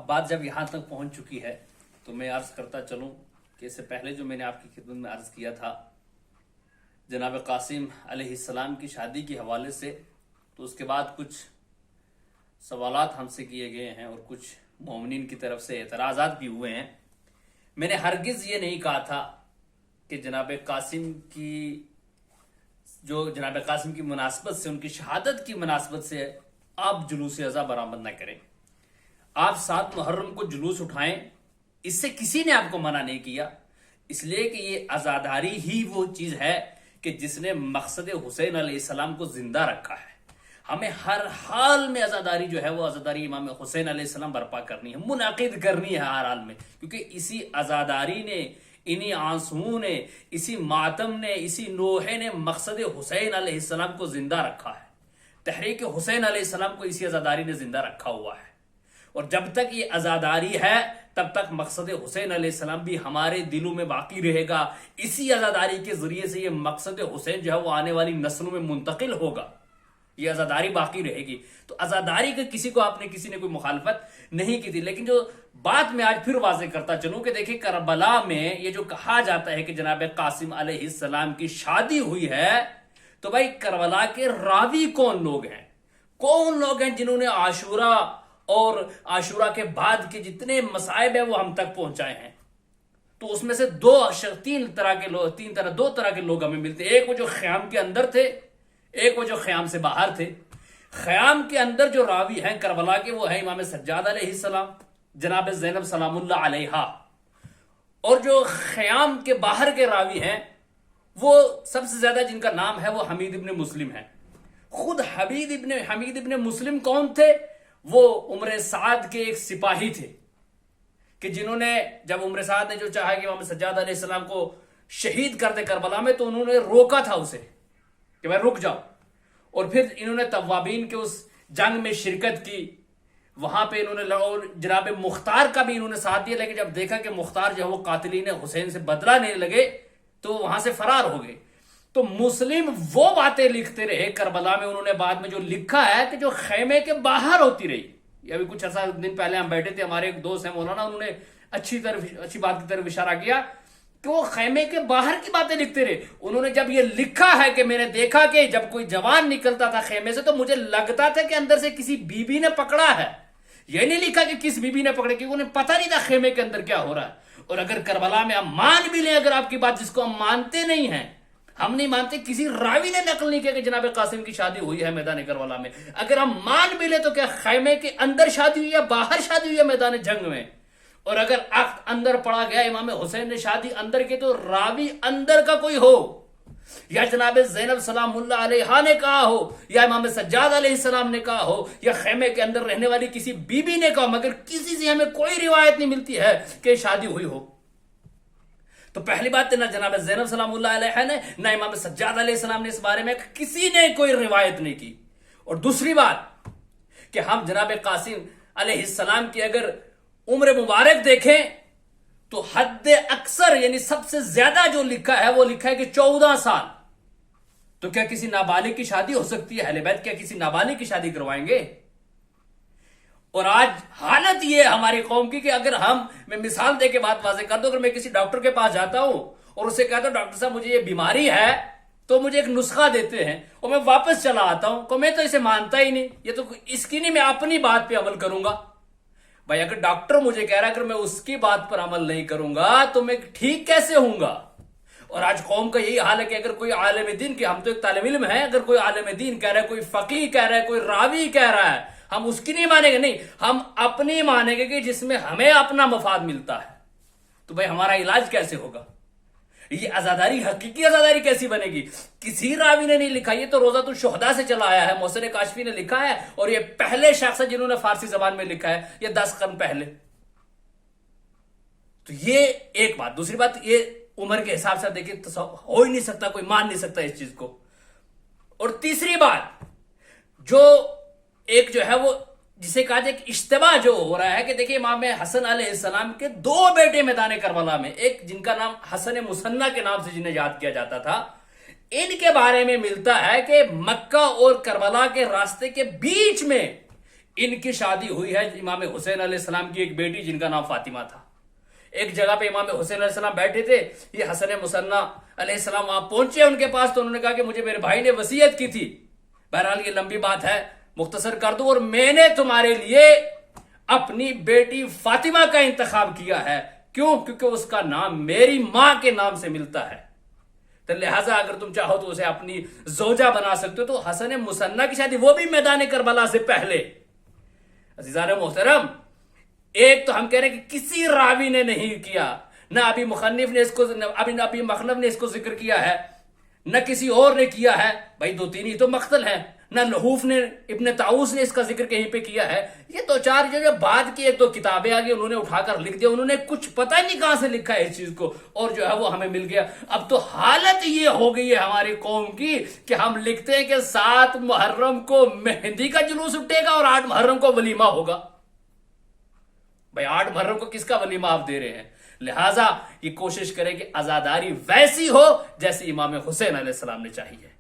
बात जब यहाँ तक पहुंच चुकी है तो मैं अर्ज करता चलूं कि इससे पहले जो मैंने आपकी खिदमत में अर्ज किया था जनाब कासिम अलैहिस्सलाम की शादी के हवाले से, तो उसके बाद कुछ सवालात हमसे किए गए हैं और कुछ मोमिनीन की तरफ से एतराज़ात भी हुए हैं। मैंने हरगिज़ ये नहीं कहा था कि जनाब कासिम की मुनासबत से, उनकी शहादत की मुनासबत से आप जुलूस अज़ा बरामद न करें। आप 7 मुहर्रम को जुलूस उठाएं, इससे किसी ने आपको मना नहीं किया, इसलिए कि ये आज़ादारी ही वो चीज़ है कि जिसने मकसद हुसैन अलैहिस्सलाम को जिंदा रखा है। हमें हर हाल में आज़ादारी जो है वो आज़ादारी इमाम हुसैन अलैहिस्सलाम बर्पा करनी है, मुनाकिद करनी है हर हाल में, क्योंकि इसी आज़ादारी ने, इन्हीं आंसुओं ने, इसी मातम ने, इसी नोहे ने मकसद हुसैन अलैहिस्सलाम को जिंदा रखा है। तहरीक हुसैन अलैहिस्सलाम को इसी आज़ादारी ने जिंदा रखा हुआ है, और जब तक ये आज़ादारी है तब तक मकसद हुसैन अलैहिस्सलाम भी हमारे दिलों में बाकी रहेगा। इसी आज़ादारी के जरिए से ये मकसद हुसैन जो है वो आने वाली नस्लों में मुंतकिल होगा, ये आज़ादारी बाकी रहेगी। तो आज़ादारी के किसी ने कोई मुखालफत नहीं की थी। लेकिन जो बात मैं आज फिर वाज़ेह करता चलूं कि देखिए, करबला में ये जो कहा जाता है कि जनाब कासिम अलैहिस्सलाम की शादी हुई है, तो भाई करबला के रावी कौन लोग हैं? कौन लोग हैं जिन्होंने आशूरा और आशूरा के बाद के जितने मसाइब है वो हम तक पहुंचाए हैं? तो उसमें से दो तरह के लोग हमें मिलते हैं। एक वो जो ख़याम के अंदर थे, एक वो जो ख़याम से बाहर थे। ख़याम के अंदर जो रावी हैं करबला के, वो है इमाम सज्जाद अलैहिस्सलाम, जनाब ज़ैनब सलामुल्लाह अलैहा। और जो ख़याम के बाहर के रावी हैं वो सबसे ज्यादा जिनका नाम है वो हमीद इब्न मुस्लिम है। खुद हमीद इब्न मुस्लिम कौन थे? वो उम्र साद के एक सिपाही थे कि जिन्होंने, जब उम्र साद ने जो चाहा कि इमाम सज्जाद अलैहिस्सलाम को शहीद कर दे करबला में, तो उन्होंने रोका था उसे कि भाई रुक जाओ। और फिर इन्होंने तवाबीन के उस जंग में शिरकत की, वहां पे इन्होंने जनाब मुख्तार का भी इन्होंने साथ दिया। लेकिन जब देखा कि मुख्तार जो है वो कातिलीन हुसैन से बदला नहीं लगे, तो वहां से फरार हो गए। तो मुस्लिम वो बातें लिखते रहे करबला में, उन्होंने बाद में जो लिखा है कि जो खेमे के बाहर होती रही। ये अभी कुछ अर्सा दिन पहले हम बैठे थे, हमारे एक दोस्त है मौलाना, उन्होंने अच्छी बात की तरफ इशारा किया कि वो खेमे के बाहर की बातें लिखते रहे। उन्होंने जब ये लिखा है कि मैंने देखा कि जब कोई जवान निकलता था खेमे से, तो मुझे लगता था कि अंदर से किसी बीबी ने पकड़ा है। ये नहीं लिखा कि किस बीबी ने पकड़े, क्योंकि उन्हें पता नहीं था खेमे के अंदर क्या हो रहा है। और अगर करबला में हम मान भी लें, अगर आपकी बात जिसको हम मानते नहीं हैं, हम नहीं मानते, किसी रावी ने नकल नहीं किया कि जनाब कासिम की शादी हुई है मैदान करबला में, अगर हम मान भी ले तो क्या खैमे के अंदर शादी हुई या बाहर शादी हुई है मैदान जंग में? और अगर अंदर पड़ा गया इमाम हुसैन ने शादी अंदर की, तो रावी अंदर का कोई हो, या जनाब ज़ैनब सलामुल्लाह अलैहा ने कहा हो, या इमाम सज्जाद अलैहिस्सलाम ने कहा हो, या खेमे के अंदर रहने वाली किसी बीबी ने कहा, मगर किसी से हमें कोई रिवायत नहीं मिलती है कि शादी हुई हो। तो पहली बात ना जनाब ज़ैनब सलामुल्लाह अलैहा ने, ना इमाम सज्जाद अलैहिस्सलाम ने इस बारे में किसी ने कोई रिवायत नहीं की। और दूसरी बात कि हम जनाब कासिम अलैहिस्सलाम की अगर उम्र मुबारक देखें तो हद अक्सर यानी सबसे ज्यादा जो लिखा है वो लिखा है कि 14 साल। तो क्या किसी नाबालिग की शादी हो सकती है? अहले बैत क्या किसी नाबालिग की शादी करवाएंगे? और आज हालत ये है हमारी कौम की कि अगर मैं मिसाल दे के बात वाज़ेह कर दूं, अगर मैं किसी डॉक्टर के पास जाता हूं और उससे कहता हूं डॉक्टर साहब मुझे ये बीमारी है, तो मुझे एक नुस्खा देते हैं और मैं वापस चला आता हूं, तो मैं तो इसे मानता ही नहीं, ये तो इसकी नहीं, मैं अपनी बात पे अमल करूंगा। भाई अगर डॉक्टर मुझे कह रहा है अगर मैं उसकी बात पर अमल नहीं करूंगा तो मैं ठीक कैसे होऊंगा? और आज कौम का यही हाल है कि अगर कोई आलिम दीन के, हम तो एक तालिब इल्म है, अगर कोई आलिम दीन कह रहा है, कोई फकीह कह रहा है, कोई रावी कह रहा है, हम उसकी नहीं मानेंगे, नहीं, हम अपनी मानेंगे कि जिसमें हमें अपना मफाद मिलता है। तो भाई हमारा इलाज कैसे होगा? ये आजादारी, हकीकी आजादारी कैसी बनेगी? किसी रावी ने नहीं लिखा, ये तो रोज़ातुल शुहदा से चला आया है, मोहसिन काशफी ने लिखा है, और ये पहले शख्स है जिन्होंने फारसी जबान में लिखा है, ये 10 कर्न पहले। तो ये एक बात। दूसरी बात, ये उम्र के हिसाब से देखिए तो हो ही नहीं सकता, कोई मान नहीं सकता इस चीज को। और तीसरी बात, जो एक जो है वो जिसे कहा जाए इज्तिमा जो हो रहा है कि देखिए इमाम हसन अलैहिस्सलाम के 2 बेटे मैदान करबला में, एक जिनका नाम हसन मुसन्ना के नाम से जिन्हें याद किया जाता था, इनके बारे में मिलता है कि मक्का और करबला के रास्ते के बीच में ان کی شادی ہوئی ہے امام حسین علیہ السلام کی ایک بیٹی جن کا نام فاطمہ تھا. ایک جگہ پہ امام حسین علیہ السلام بیٹھے تھے, یہ حسن مصنع علیہ السلام وہاں پہنچے ان کے پاس, تو انہوں نے کہا کہ مجھے میرے بھائی نے وصیت کی تھی, بہرحال یہ لمبی بات ہے, مختصر کر دوں, اور میں نے تمہارے لیے اپنی بیٹی فاطمہ کا انتخاب کیا ہے. کیوں؟ کیونکہ اس کا نام میری ماں کے نام سے ملتا ہے, تو لہٰذا اگر تم چاہو تو اسے اپنی زوجہ بنا سکتے ہو. تو حسن مصنع کی شادی وہ بھی میدان کربلا سے پہلے. عزیزان محترم, ایک تو ہم کہہ رہے ہیں کہ کسی راوی نے نہیں کیا, نہ ابھی مخنف نے اس کو, ابھی مخنف نے اس کو ذکر کیا ہے, نہ کسی اور نے کیا ہے. بھائی دو تین ہی تو مقتل ہیں. نہ لحوف نے, ابن طاؤس نے اس کا ذکر کہیں پہ کیا ہے. یہ دو چار جو بعد کی ایک دو کتابیں آگے انہوں نے اٹھا کر لکھ دیا, انہوں نے کچھ پتہ نہیں کہاں سے لکھا ہے اس چیز کو, اور جو ہے وہ ہمیں مل گیا. اب تو حالت یہ ہو گئی ہے ہماری قوم کی کہ ہم لکھتے ہیں کہ 7 محرم کو مہندی کا جلوس اٹھے گا اور 8 محرم کو ولیمہ ہوگا. بھائی 8 محرم کو کس کا ولیمہ آپ دے رہے ہیں؟ لہٰذا یہ کوشش کریں کہ عزاداری ویسی ہو جیسی امام حسین علیہ السلام نے چاہی ہے.